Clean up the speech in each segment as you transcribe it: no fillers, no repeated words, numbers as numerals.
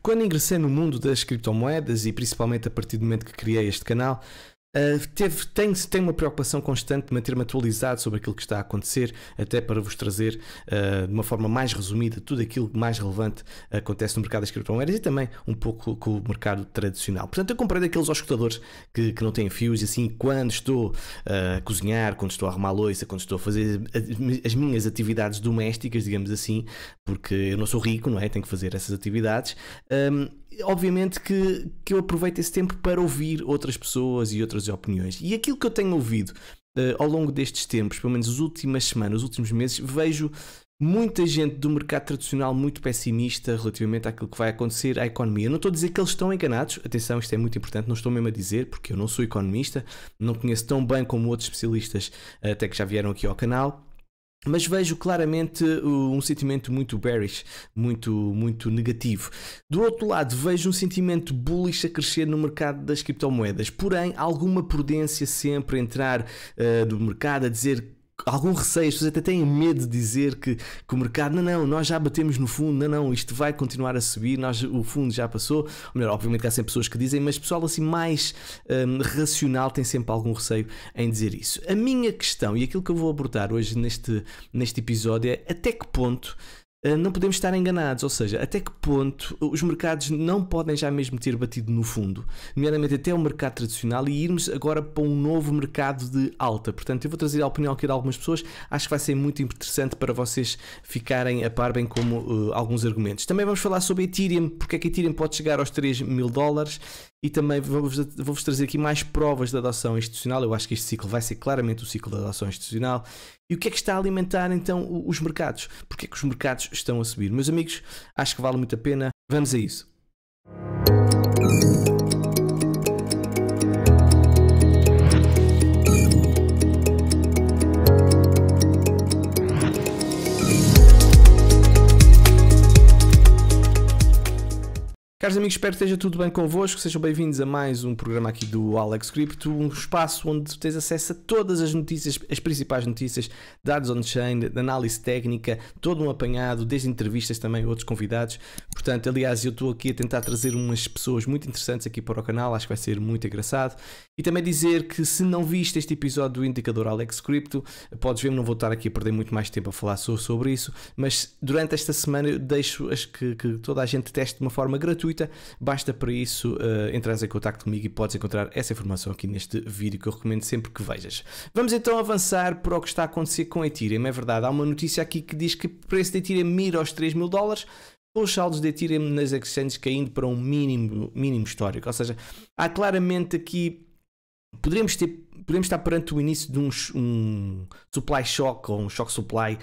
Quando ingressei no mundo das criptomoedas e principalmente a partir do momento que criei este canal, tenho uma preocupação constante de manter-me atualizado sobre aquilo que está a acontecer, até para vos trazer de uma forma mais resumida tudo aquilo que mais relevante acontece no mercado das criptomoedas e também um pouco com o mercado tradicional. Portanto, eu comprei daqueles escutadores que não têm fios, e assim, quando estou a cozinhar, quando estou a arrumar a louça, quando estou a fazer as minhas atividades domésticas, digamos assim, porque eu não sou rico, não é? Tenho que fazer essas atividades. Obviamente que eu aproveito esse tempo para ouvir outras pessoas e outras opiniões. E aquilo que eu tenho ouvido ao longo destes tempos, pelo menos as últimas semanas, os últimos meses, vejo muita gente do mercado tradicional muito pessimista relativamente àquilo que vai acontecer à economia. Eu não estou a dizer que eles estão enganados, atenção, isto é muito importante, não estou mesmo a dizer, porque eu não sou economista, não conheço tão bem como outros especialistas até que já vieram aqui ao canal. Mas vejo claramente um sentimento muito bearish, muito negativo. Do outro lado, vejo um sentimento bullish a crescer no mercado das criptomoedas. Porém, alguma prudência sempre a entrar no mercado, a dizer algum receio, as pessoas até têm medo de dizer que o mercado, não, nós já batemos no fundo, não, isto vai continuar a subir, o fundo já passou. Ou melhor, obviamente que há sempre pessoas que dizem, mas pessoal assim mais racional tem sempre algum receio em dizer isso. A minha questão, e aquilo que eu vou abordar hoje neste episódio, é até que ponto não podemos estar enganados, ou seja, até que ponto os mercados não podem já mesmo ter batido no fundo, nomeadamente até o mercado tradicional, e irmos agora para um novo mercado de alta. Portanto, eu vou trazer a opinião aqui de algumas pessoas, acho que vai ser muito interessante para vocês ficarem a par, bem como alguns argumentos. Também vamos falar sobre Ethereum, porque é que Ethereum pode chegar aos $3.000, e também vou-vos trazer aqui mais provas da adoção institucional. Eu acho que este ciclo vai ser claramente o ciclo da adoção institucional. E o que é que está a alimentar então os mercados? Porque é que os mercados estão a subir? Meus amigos, acho que vale muito a pena. Vamos a isso. Caros amigos, espero que esteja tudo bem convosco, sejam bem-vindos a mais um programa aqui do Alex Crypto, um espaço onde tens acesso a todas as notícias, as principais notícias, dados on-chain, de análise técnica, todo um apanhado, desde entrevistas também, outros convidados. Portanto, aliás, eu estou aqui a tentar trazer umas pessoas muito interessantes aqui para o canal, acho que vai ser muito engraçado. E também dizer que se não viste este episódio do Indicador Alex Crypto, podes ver, não vou estar aqui a perder muito mais tempo a falar sobre isso, mas durante esta semana eu deixo que toda a gente teste de uma forma gratuita. Basta para isso entrares em contato comigo e podes encontrar essa informação aqui neste vídeo, que eu recomendo sempre que vejas. Vamos então avançar para o que está a acontecer com a Ethereum. É verdade, há uma notícia aqui que diz que o preço da Ethereum mira aos $3.000, com os saldos de Ethereum nas exchanges caindo para um mínimo histórico. Ou seja, há claramente aqui, podemos estar perante o início de um supply shock ou um shock supply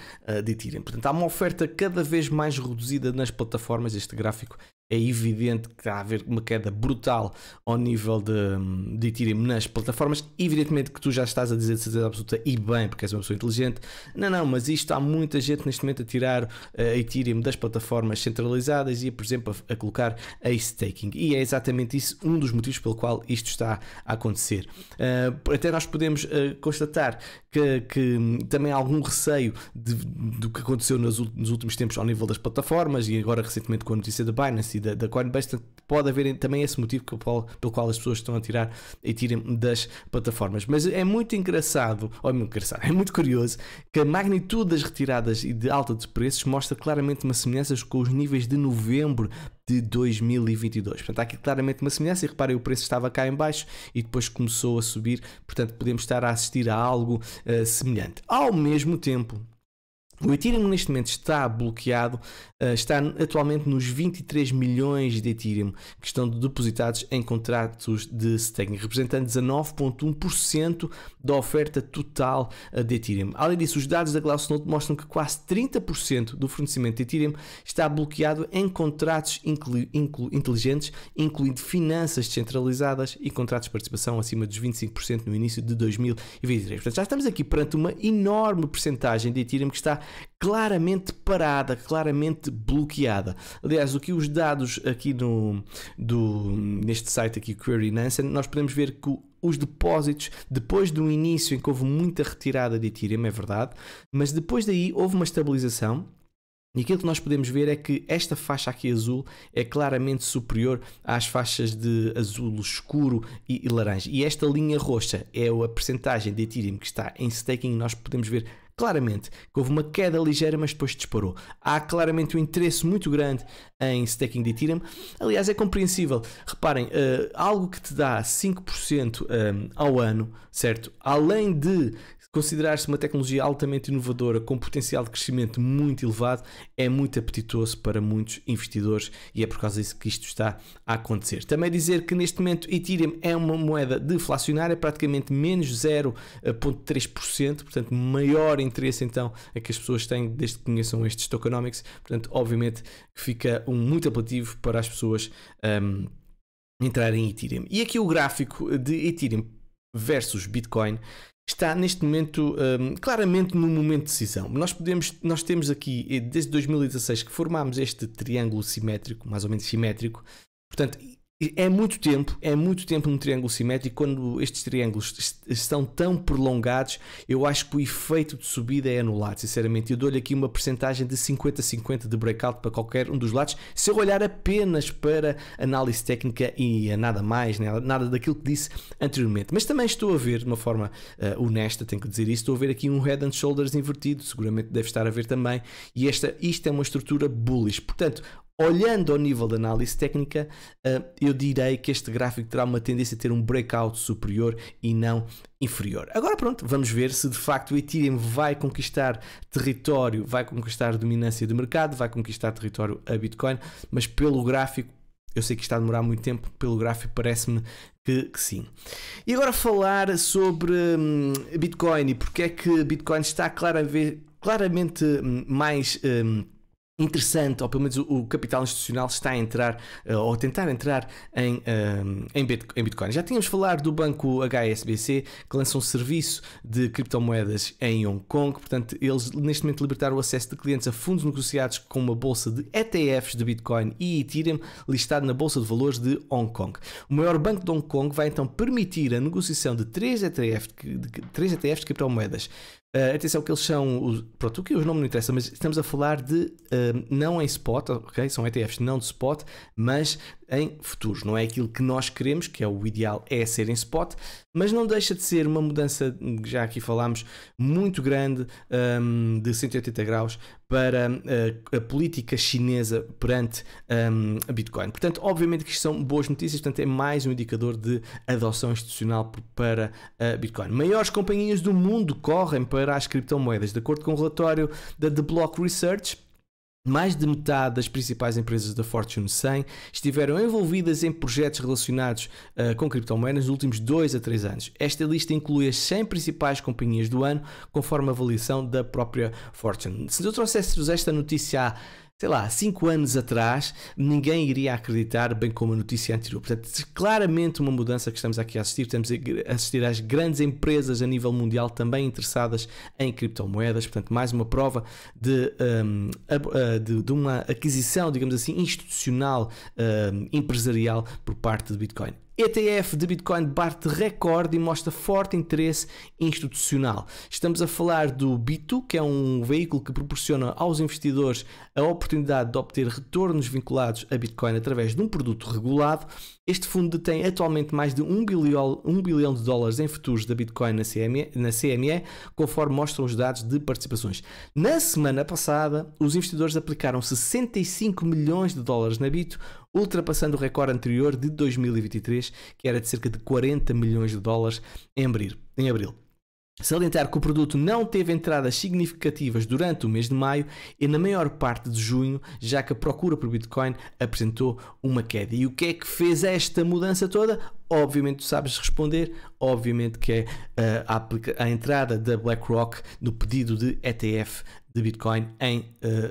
de Ethereum. Portanto, há uma oferta cada vez mais reduzida nas plataformas. Este gráfico é evidente que está a haver uma queda brutal ao nível de Ethereum nas plataformas. Evidentemente que tu já estás a dizer de certeza absoluta, e bem, porque és uma pessoa inteligente, não, mas isto, há muita gente neste momento a tirar a Ethereum das plataformas centralizadas e, por exemplo, a colocar a staking. E é exatamente isso um dos motivos pelo qual isto está a acontecer. Até nós podemos constatar que também há algum receio do que aconteceu nos últimos tempos ao nível das plataformas, e agora recentemente com a notícia da Binance e da Coinbase, pode haver também esse motivo pelo qual as pessoas estão a tirar Ethereum das plataformas. Mas é muito engraçado, é muito curioso que a magnitude das retiradas e de alta de preços mostra claramente uma semelhança com os níveis de novembro de 2022. Portanto, há aqui claramente uma semelhança, e reparem, o preço estava cá em baixo e depois começou a subir. Portanto, podemos estar a assistir a algo semelhante. Ao mesmo tempo, o Ethereum neste momento está bloqueado, está atualmente nos 23 milhões de Ethereum que estão depositados em contratos de staking, representando 19,1% da oferta total de Ethereum. Além disso, os dados da Glassnode mostram que quase 30% do fornecimento de Ethereum está bloqueado em contratos inteligentes, incluindo finanças descentralizadas e contratos de participação acima dos 25% no início de 2023. Portanto, já estamos aqui perante uma enorme percentagem de Ethereum que está claramente parada, claramente bloqueada. Aliás, o que os dados aqui neste site aqui, Query Nansen, nós podemos ver que os depósitos, depois do início em que houve muita retirada de Ethereum, é verdade, mas depois daí houve uma estabilização. E aquilo que nós podemos ver é que esta faixa aqui azul é claramente superior às faixas de azul escuro e laranja. E esta linha roxa é a percentagem de Ethereum que está em staking. Nós podemos ver claramente que houve uma queda ligeira, mas depois disparou. Há claramente um interesse muito grande em staking de Ethereum. Aliás, é compreensível. Reparem, algo que te dá 5% ao ano, certo? Além de considerar-se uma tecnologia altamente inovadora com potencial de crescimento muito elevado, é muito apetitoso para muitos investidores e é por causa disso que isto está a acontecer. Também dizer que neste momento Ethereum é uma moeda deflacionária, praticamente menos 0,3%, portanto maior interesse então é que as pessoas têm desde que conheçam estes tokenomics, portanto obviamente que fica muito apelativo para as pessoas entrarem em Ethereum. E aqui o gráfico de Ethereum versus Bitcoin está neste momento claramente no momento de decisão. Nós temos aqui desde 2016 que formámos este triângulo simétrico, mais ou menos simétrico, portanto é muito tempo num triângulo simétrico. Quando estes triângulos estão tão prolongados, eu acho que o efeito de subida é anulado, sinceramente. Eu dou-lhe aqui uma percentagem de 50-50 de breakout para qualquer um dos lados, se eu olhar apenas para análise técnica e a nada mais, né? Nada daquilo que disse anteriormente. Mas também estou a ver, de uma forma honesta, tenho que dizer isso, estou a ver aqui um head and shoulders invertido, seguramente deve estar a ver também, e isto é uma estrutura bullish. Portanto, olhando ao nível de análise técnica, eu direi que este gráfico terá uma tendência a ter um breakout superior e não inferior. Agora pronto, vamos ver se de facto o Ethereum vai conquistar território, vai conquistar dominância de mercado, vai conquistar território a Bitcoin, mas pelo gráfico, eu sei que está a demorar muito tempo, pelo gráfico parece-me que sim. E agora falar sobre Bitcoin e porque é que Bitcoin está claramente mais interessante, ou pelo menos o capital institucional está a entrar, ou a tentar entrar em Bitcoin. Já tínhamos falado do banco HSBC, que lança um serviço de criptomoedas em Hong Kong, portanto eles neste momento libertaram o acesso de clientes a fundos negociados com uma bolsa de ETFs de Bitcoin e Ethereum listado na bolsa de valores de Hong Kong. O maior banco de Hong Kong vai então permitir a negociação de 3 ETFs de criptomoedas. Atenção que eles são, pronto, o que os nomes não interessa, mas estamos a falar de não em spot, ok? São ETFs não de spot, mas em futuros. Não é aquilo que nós queremos, que é o ideal é ser em spot, mas não deixa de ser uma mudança, já aqui falámos, muito grande, de 180 graus para a política chinesa perante a Bitcoin. Portanto, obviamente que isto são boas notícias, portanto é mais um indicador de adoção institucional para a Bitcoin. Maiores companhias do mundo correm para as criptomoedas. De acordo com o relatório da The Block Research, mais de metade das principais empresas da Fortune 100 estiveram envolvidas em projetos relacionados com criptomoedas nos últimos 2 a 3 anos. Esta lista inclui as 100 principais companhias do ano, conforme a avaliação da própria Fortune. Se eu trouxesse-vos esta notícia há, sei lá, 5 anos atrás, ninguém iria acreditar, bem como a notícia anterior. Portanto, claramente uma mudança que estamos aqui a assistir. Estamos a assistir às grandes empresas a nível mundial também interessadas em criptomoedas. Portanto, mais uma prova de uma aquisição, digamos assim, institucional, empresarial por parte de Bitcoin. ETF de Bitcoin bate recorde e mostra forte interesse institucional. Estamos a falar do B2, que é um veículo que proporciona aos investidores a oportunidade de obter retornos vinculados a Bitcoin através de um produto regulado. Este fundo detém atualmente mais de 1 bilhão de dólares em futuros da Bitcoin na CME, conforme mostram os dados de participações. Na semana passada, os investidores aplicaram 65 milhões de dólares na Bito, ultrapassando o recorde anterior de 2023, que era de cerca de 40 milhões de dólares em abril. Salientar que o produto não teve entradas significativas durante o mês de maio e na maior parte de junho, já que a procura por Bitcoin apresentou uma queda. E o que é que fez esta mudança toda? Obviamente tu sabes responder, obviamente que é a entrada da BlackRock no pedido de ETF de Bitcoin em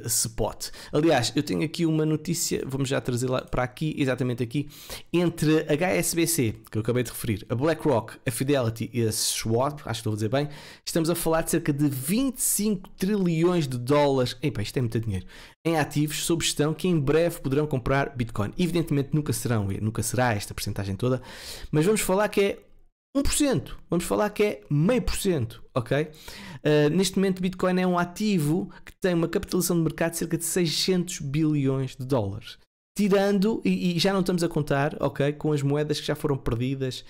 spot. Aliás, eu tenho aqui uma notícia, vamos já trazer lá para aqui, exatamente aqui, entre a HSBC, que eu acabei de referir, a BlackRock, a Fidelity e a Schwab, acho que estou a dizer bem, estamos a falar de cerca de 25 trilhões de dólares, epa, isto é muito dinheiro, em ativos sob gestão que em breve poderão comprar Bitcoin. Evidentemente nunca será esta percentagem toda, mas vamos falar que é 1%. Vamos falar que é 0,5%, ok? Neste momento, Bitcoin é um ativo que tem uma capitalização de mercado de cerca de 600 bilhões de dólares. Tirando, e já não estamos a contar, ok, com as moedas que já foram perdidas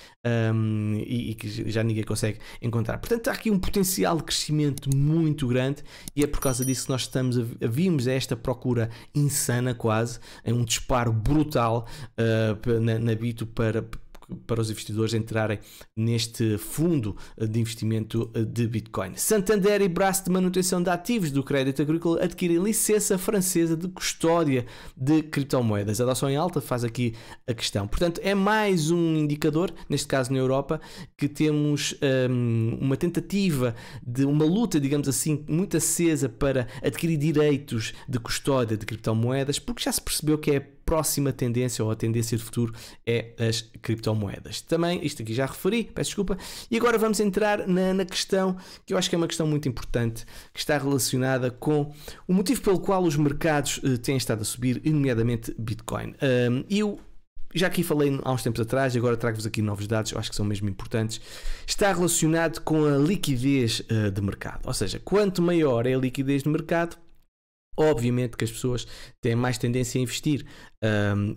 e que já ninguém consegue encontrar. Portanto, há aqui um potencial de crescimento muito grande e é por causa disso que nós vimos esta procura insana quase, em um disparo brutal na Bito para os investidores entrarem neste fundo de investimento de Bitcoin. Santander e braço de manutenção de ativos do crédito agrícola adquirem licença francesa de custódia de criptomoedas. A adoção em alta faz aqui a questão. Portanto, é mais um indicador, neste caso na Europa, que temos uma tentativa de uma luta, digamos assim, muito acesa para adquirir direitos de custódia de criptomoedas, porque já se percebeu que é próxima tendência ou a tendência de futuro é as criptomoedas. Também, isto aqui já referi, peço desculpa, e agora vamos entrar na questão que eu acho que é uma questão muito importante, que está relacionada com o motivo pelo qual os mercados têm estado a subir, nomeadamente Bitcoin. Eu já aqui falei há uns tempos atrás e agora trago-vos aqui novos dados, eu acho que são mesmo importantes. Está relacionado com a liquidez de mercado, ou seja, quanto maior é a liquidez de mercado, obviamente que as pessoas têm mais tendência a investir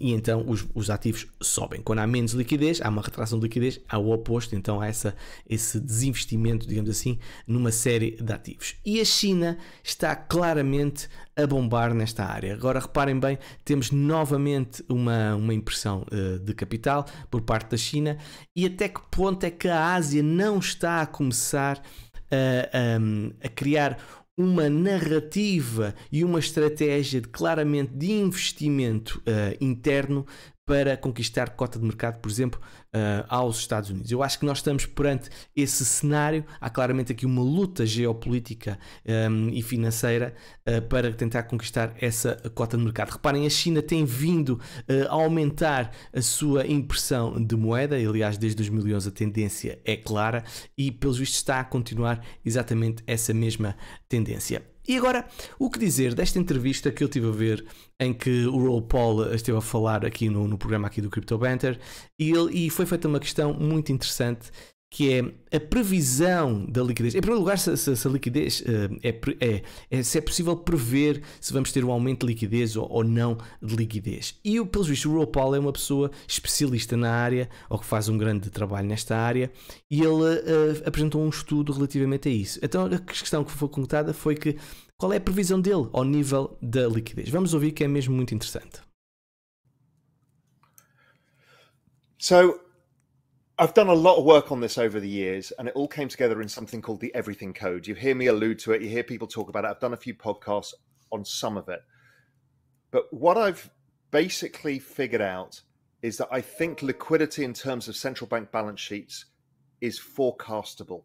e então os ativos sobem. Quando há menos liquidez, há uma retração de liquidez, há o oposto, então há esse desinvestimento, digamos assim, numa série de ativos. E a China está claramente a bombar nesta área. Agora reparem bem, temos novamente uma impressão de capital por parte da China e até que ponto é que a Ásia não está a começar a criar uma narrativa e uma estratégia claramente de investimento interno para conquistar cota de mercado, por exemplo, aos Estados Unidos. Eu acho que nós estamos perante esse cenário. Há claramente aqui uma luta geopolítica e financeira para tentar conquistar essa cota de mercado. Reparem, a China tem vindo a aumentar a sua impressão de moeda, aliás, desde 2011 a tendência é clara e, pelos vistos, está a continuar exatamente essa mesma tendência. E agora, o que dizer desta entrevista que eu estive a ver, em que o Raoul Pal esteve a falar aqui no programa aqui do Crypto Banter, e foi feita uma questão muito interessante, que é a previsão da liquidez. Em primeiro lugar, se a liquidez se é possível prever se vamos ter um aumento de liquidez ou não de liquidez. E, pelos vistos, o Raoul Pal é uma pessoa especialista na área, ou que faz um grande trabalho nesta área, e ele apresentou um estudo relativamente a isso. Então, a questão que foi contada foi que qual é a previsão dele ao nível da liquidez. Vamos ouvir, que é mesmo muito interessante. So, I've done a lot of work on this over the years, and it all came together in something called the Everything Code. You hear me allude to it, you hear people talk about it. I've done a few podcasts on some of it. But what I've basically figured out is that I think liquidity in terms of central bank balance sheets is forecastable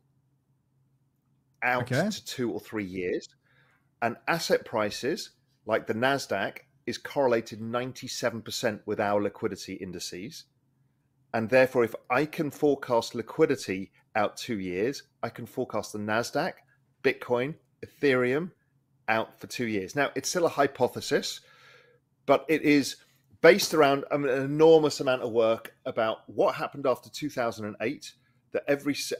out to 2 or 3 years. And asset prices, like the NASDAQ, is correlated 97% with our liquidity indices. And therefore, if I can forecast liquidity out 2 years, I can forecast the NASDAQ, Bitcoin, Ethereum out for 2 years. Now, it's still a hypothesis, but it is based around an enormous amount of work about what happened after 2008,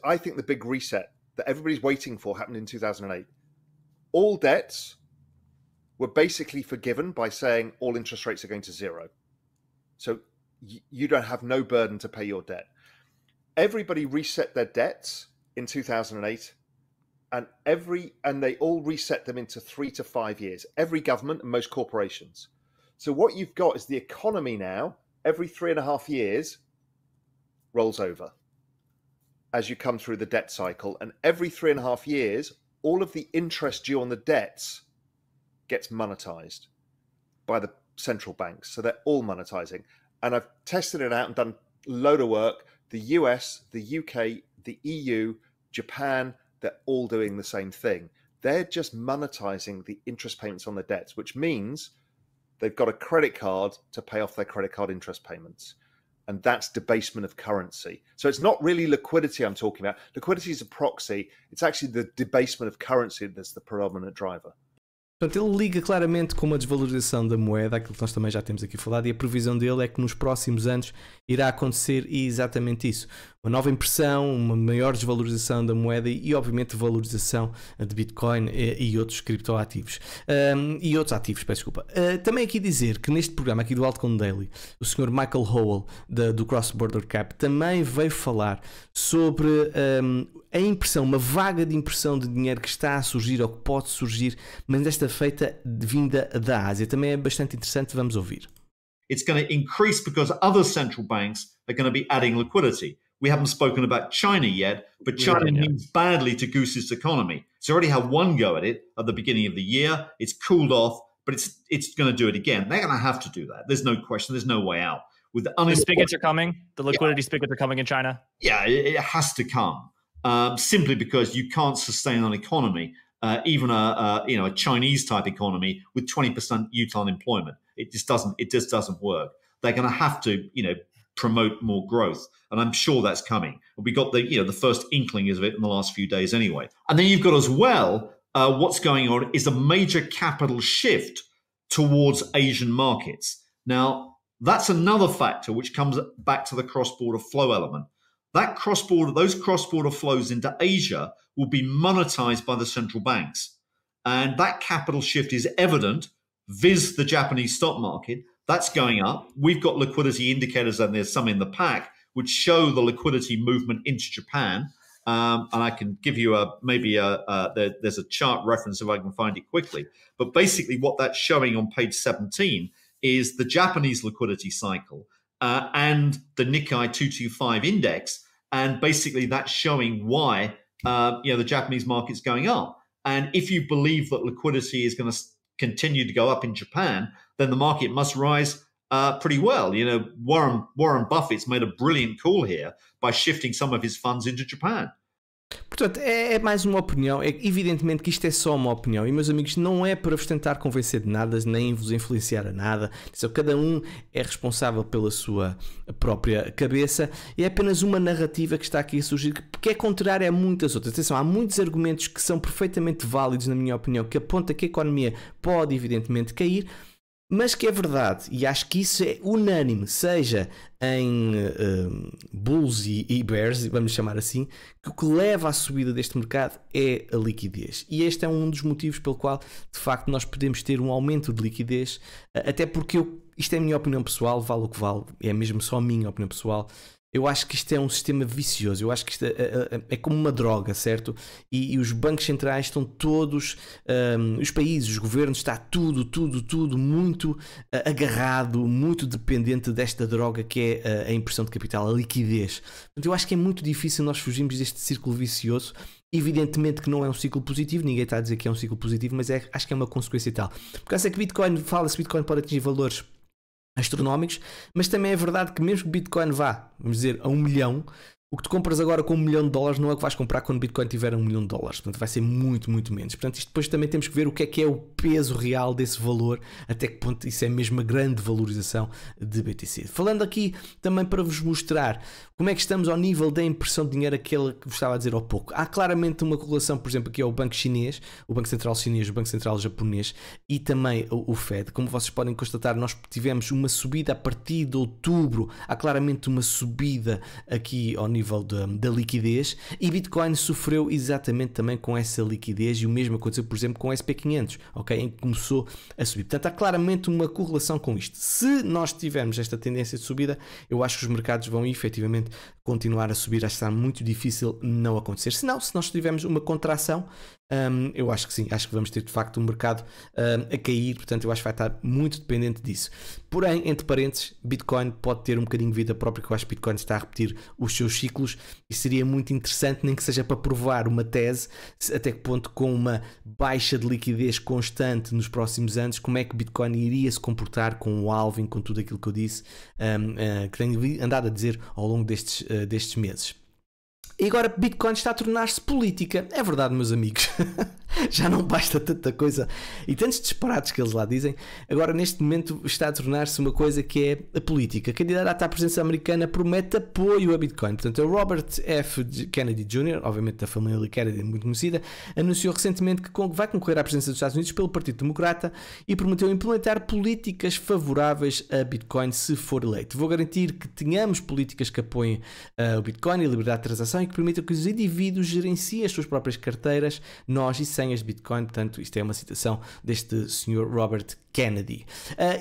I think the big reset that everybody's waiting for happened in 2008. All debts were basically forgiven by saying all interest rates are going to zero. So you don't have no burden to pay your debt. Everybody reset their debts in 2008, and they all reset them into 3 to 5 years. Every government and most corporations. So what you've got is the economy now, every 3.5 years, rolls over as you come through the debt cycle. And every 3.5 years, all of the interest due on the debts gets monetized by the central banks. So they're all monetizing. And I've tested it out and done a load of work. The US, the UK, the EU, Japan, they're all doing the same thing. They're just monetizing the interest payments on the debts, which means they've got a credit card to pay off their credit card interest payments. And that's debasement of currency. So it's not really liquidity I'm talking about. Liquidity is a proxy. It's actually the debasement of currency that's the predominant driver. Portanto, ele liga claramente com uma desvalorização da moeda, aquilo que nós também já temos aqui falado, e a previsão dele é que nos próximos anos irá acontecer exatamente isso. uma nova impressão, uma maior desvalorização da moeda e obviamente valorização de Bitcoin e outros criptoativos. E outros ativos, peço desculpa. Também aqui dizer que neste programa aqui do Altcoin Daily, o Sr. Michael Howell, do Cross Border Cap, também veio falar sobre a impressão, uma vaga de impressão de dinheiro que está a surgir ou que pode surgir, mas desta feita vinda da Ásia. Também é bastante interessante, vamos ouvir. It's going to increase because other central banks are going to be adding liquidity. We haven't spoken about China yet, but China means badly to Goose's economy. It's already had one go at it at the beginning of the year. It's cooled off, but it's going to do it again. They're going to have to do that. There's no question. There's no way out. With the spigots are coming. The liquidity spigots are coming in China. Yeah, it has to come. Simply because you can't sustain an economy, even a Chinese type economy with 20% youth unemployment. It just doesn't work. They're going to have to, promote more growth, and I'm sure that's coming. We got the first inkling of it in the last few days anyway. And then you've got as well, what's going on is a major capital shift towards Asian markets. Now, that's another factor which comes back to the cross-border flow element. Those cross-border flows into Asia will be monetized by the central banks. And that capital shift is evident vis the Japanese stock market. That's going up. We've got liquidity indicators, and there's some in the pack, which show the liquidity movement into Japan. And I can give you there's a chart reference if I can find it quickly. But basically what that's showing on page 17 is the Japanese liquidity cycle and the Nikkei 225 index. And basically that's showing why the Japanese market's going up. And if you believe that liquidity is going to continue to go up in Japan, then the market must rise pretty well. Warren Buffett's made a brilliant call here by shifting some of his funds into Japan. Portanto, é mais uma opinião. É evidentemente que isto é só uma opinião. E, meus amigos, não é para vos tentar convencer de nada, nem vos influenciar a nada. Cada um é responsável pela sua própria cabeça. E é apenas uma narrativa que está aqui a surgir, que é contrária a muitas outras. Atenção, há muitos argumentos que são perfeitamente válidos, na minha opinião, que apontam que a economia pode, evidentemente, cair, mas que é verdade, e acho que isso é unânime, seja em bulls e bears, vamos chamar assim, que o que leva à subida deste mercado é a liquidez. E este é um dos motivos pelo qual, de facto, nós podemos ter um aumento de liquidez, até porque isto é a minha opinião pessoal, vale o que vale, é mesmo só a minha opinião pessoal. Eu acho que isto é um sistema vicioso, eu acho que isto é como uma droga, certo? E os bancos centrais estão todos, os países, os governos, está tudo muito agarrado, muito dependente desta droga que é a impressão de capital, a liquidez. Portanto, eu acho que é muito difícil nós fugirmos deste círculo vicioso. Evidentemente que não é um ciclo positivo, ninguém está a dizer que é um ciclo positivo, mas acho que é uma consequência tal. Por causa que Bitcoin, fala-se que Bitcoin pode atingir valores astronómicos, mas também é verdade que mesmo que Bitcoin vá, vamos dizer, a 1 milhão, o que tu compras agora com $1 milhão não é o que vais comprar quando Bitcoin tiver $1 milhão. Portanto, vai ser muito menos. Portanto, isto depois também temos que ver o que é o peso real desse valor, até que ponto isso é mesmo a grande valorização de BTC. Falando aqui também para vos mostrar como é que estamos ao nível da impressão de dinheiro, aquela que vos estava a dizer há pouco. Há claramente uma correlação, por exemplo, aqui é o Banco Chinês, o Banco Central Chinês, o Banco Central Japonês e também o Fed. Como vocês podem constatar, nós tivemos uma subida a partir de outubro. Há claramente uma subida aqui ao nível da liquidez, e Bitcoin sofreu exatamente também com essa liquidez, e o mesmo aconteceu, por exemplo, com o SP500, ok? Em que começou a subir. Portanto, há claramente uma correlação com isto. Se nós tivermos esta tendência de subida, eu acho que os mercados vão efetivamente continuar a subir. Acho que está muito difícil não acontecer. Se nós tivermos uma contração, eu acho que sim, acho que vamos ter de facto um mercado a cair, portanto eu acho que vai estar muito dependente disso. Porém, entre parênteses, Bitcoin pode ter um bocadinho de vida própria, que eu acho que Bitcoin está a repetir os seus ciclos, e seria muito interessante, nem que seja para provar uma tese, até que ponto, com uma baixa de liquidez constante nos próximos anos, como é que Bitcoin iria se comportar com o halving, com tudo aquilo que eu disse, que tenho andado a dizer ao longo destes meses. E agora Bitcoin está a tornar-se política. É verdade, meus amigos. Já não basta tanta coisa e tantos disparates que eles lá dizem. Agora, neste momento, está a tornar-se uma coisa que é a política. A candidata à presidência americana promete apoio a Bitcoin. Portanto, o Robert F. Kennedy Jr., obviamente da família Kennedy, muito conhecida, anunciou recentemente que vai concorrer à presidência dos Estados Unidos pelo Partido Democrata e prometeu implementar políticas favoráveis a Bitcoin se for eleito. Vou garantir que tenhamos políticas que apoiem o Bitcoin e a liberdade de transação e que permitam que os indivíduos gerenciem as suas próprias carteiras, nós e senhas de Bitcoin. Portanto, isto é uma citação deste Sr. Robert Kennedy.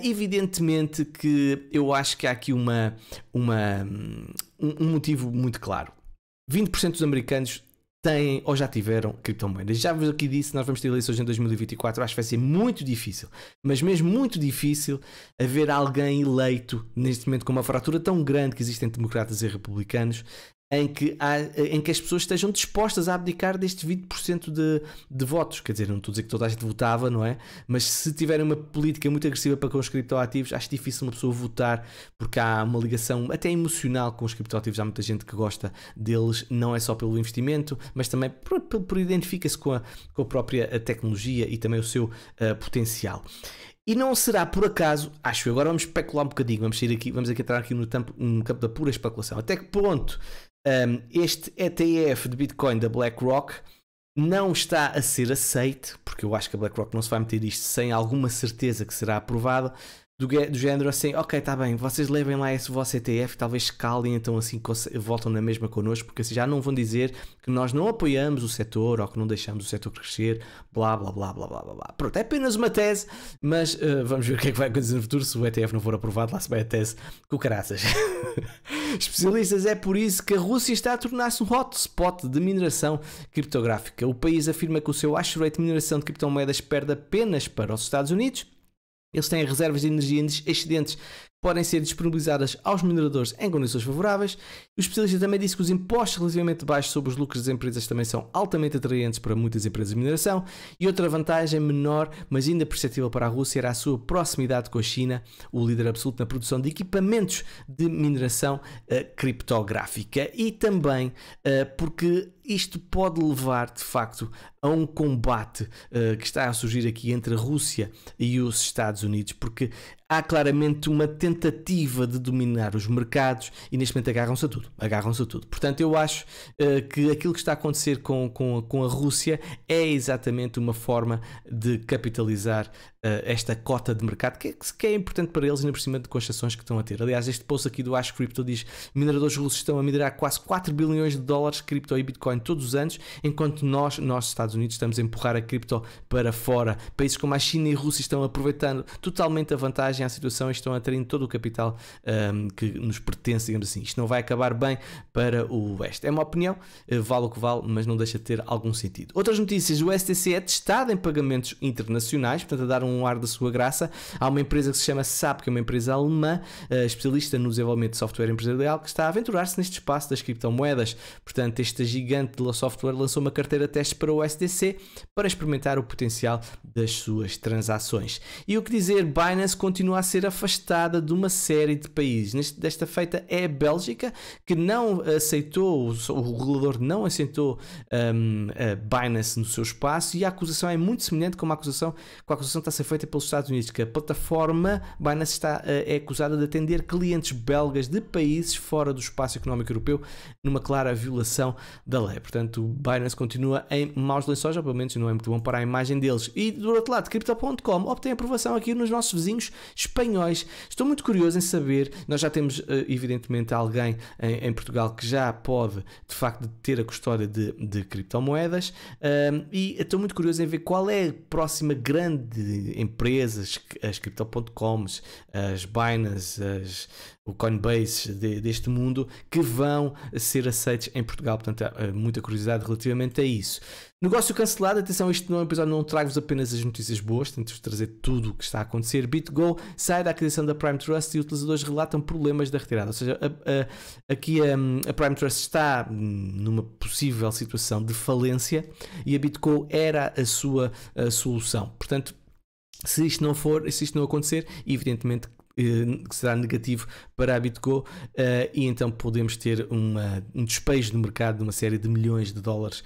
Evidentemente que eu acho que há aqui um motivo muito claro. 20% dos americanos têm ou já tiveram criptomoedas. Já vos aqui disse, nós vamos ter eleições em 2024, acho que vai ser muito difícil, mas mesmo muito difícil haver alguém eleito neste momento com uma fratura tão grande que existe entre democratas e republicanos, em que as pessoas estejam dispostas a abdicar destes 20% de votos. Quer dizer, não estou a dizer que toda a gente votava, não é? Mas se tiverem uma política muito agressiva para com os criptoativos, acho difícil uma pessoa votar, porque há uma ligação até emocional com os criptoativos. Há muita gente que gosta deles, não é só pelo investimento, mas também por identifica-se com a própria tecnologia e também o seu potencial. E não será por acaso, acho eu, agora vamos especular um bocadinho, vamos aqui entrar aqui no campo da pura especulação. Até que ponto este ETF de Bitcoin da BlackRock não está a ser aceito, porque eu acho que a BlackRock não se vai meter isto sem alguma certeza que será aprovado, do género assim, ok, está bem, vocês levem lá esse vosso ETF, talvez escalem, então assim voltam na mesma connosco, porque assim já não vão dizer que nós não apoiamos o setor ou que não deixamos o setor crescer, blá blá blá blá blá blá. Pronto, é apenas uma tese, mas vamos ver o que é que vai acontecer no futuro se o ETF não for aprovado, lá se vai a tese com caraças. Especialistas, é por isso que a Rússia está a tornar-se um hotspot de mineração criptográfica. O país afirma que o seu hash rate de mineração de criptomoedas perde apenas para os Estados Unidos. Eles têm reservas de energia excedentes que podem ser disponibilizadas aos mineradores em condições favoráveis. O especialista também disse que os impostos relativamente baixos sobre os lucros das empresas também são altamente atraentes para muitas empresas de mineração. E outra vantagem menor, mas ainda perceptível para a Rússia, era a sua proximidade com a China, o líder absoluto na produção de equipamentos de mineração criptográfica. E também porque isto pode levar, de facto, a um combate que está a surgir aqui entre a Rússia e os Estados Unidos, porque há claramente uma tentativa de dominar os mercados e neste momento agarram-se a tudo. Portanto, eu acho que aquilo que está a acontecer com a Rússia é exatamente uma forma de capitalizar esta cota de mercado que é importante para eles, ainda por cima de com as ações que estão a ter. Aliás, este post aqui do Ash Crypto diz: mineradores russos estão a minerar quase 4 bilhões de dólares de cripto e Bitcoin todos os anos, enquanto nós, Estados Unidos, estamos a empurrar a cripto para fora. Países como a China e a Rússia estão aproveitando totalmente a vantagem à situação e estão atraindo todo o capital que nos pertence, digamos assim. Isto não vai acabar bem para o Oeste. É uma opinião, vale o que vale, mas não deixa de ter algum sentido. Outras notícias: o STC é testado em pagamentos internacionais, portanto a dar um ar da sua graça. Há uma empresa que se chama SAP, que é uma empresa alemã, especialista no desenvolvimento de software empresarial, que está a aventurar-se neste espaço das criptomoedas. Portanto, esta gigante de software lançou uma carteira de testes para o STC para experimentar o potencial das suas transações. E o que dizer, Binance continua a ser afastada de uma série de países. Desta feita é a Bélgica, que não aceitou, o regulador não aceitou a Binance no seu espaço, e a acusação é muito semelhante com a acusação que está a ser feita pelos Estados Unidos, que a plataforma Binance é acusada de atender clientes belgas de países fora do espaço económico europeu, numa clara violação da lei. Portanto, o Binance continua em maus lençóis, ou pelo menos não é muito bom para a imagem deles. E do outro lado, Crypto.com obtém aprovação aqui nos nossos vizinhos espanhóis. Estou muito curioso em saber, nós já temos evidentemente alguém em Portugal que já pode de facto ter a custódia de criptomoedas, e estou muito curioso em ver qual é a próxima grande empresa, as Crypto.com, as Binance, o Coinbase deste mundo, que vão ser aceitos em Portugal. Portanto, há muita curiosidade relativamente a isso. Negócio cancelado, atenção, isto não é um episódio, não trago-vos apenas as notícias boas, tento trazer tudo o que está a acontecer. BitGo sai da aquisição da Prime Trust e utilizadores relatam problemas da retirada. Ou seja, aqui a Prime Trust está numa possível situação de falência e a BitGo era a sua solução. Portanto, se isto não acontecer, evidentemente que será negativo para a BitGo, e então podemos ter um despejo no mercado de uma série de milhões de dólares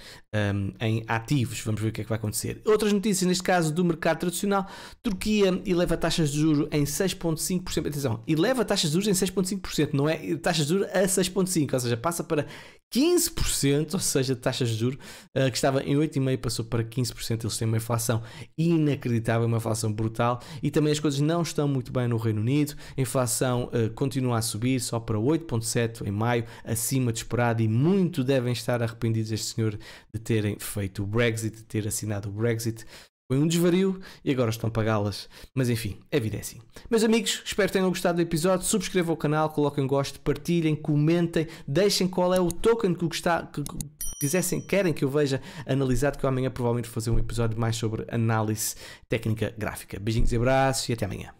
em ativos. Vamos ver o que é que vai acontecer. Outras notícias, neste caso do mercado tradicional: Turquia eleva taxas de juros em 6,5%. Atenção, eleva taxas de juros em 6,5%, não é taxas de juros a 6,5%, ou seja, passa para 15%, ou seja, taxas de juros, que estava em 8,5%, passou para 15%. Eles têm uma inflação inacreditável, uma inflação brutal, e também as coisas não estão muito bem no Reino Unido. A inflação continua a subir, só para 8,7% em maio, acima de esperado, e muito devem estar arrependidos este senhor de terem feito o Brexit, de ter assinado o Brexit. Foi um desvario e agora estão a pagá-las. Mas enfim, a vida é assim. Meus amigos, espero que tenham gostado do episódio. Subscrevam o canal, coloquem gosto, partilhem, comentem, deixem qual é o token que querem que eu veja analisado, que eu amanhã provavelmente vou fazer um episódio mais sobre análise técnica gráfica. Beijinhos e abraços e até amanhã.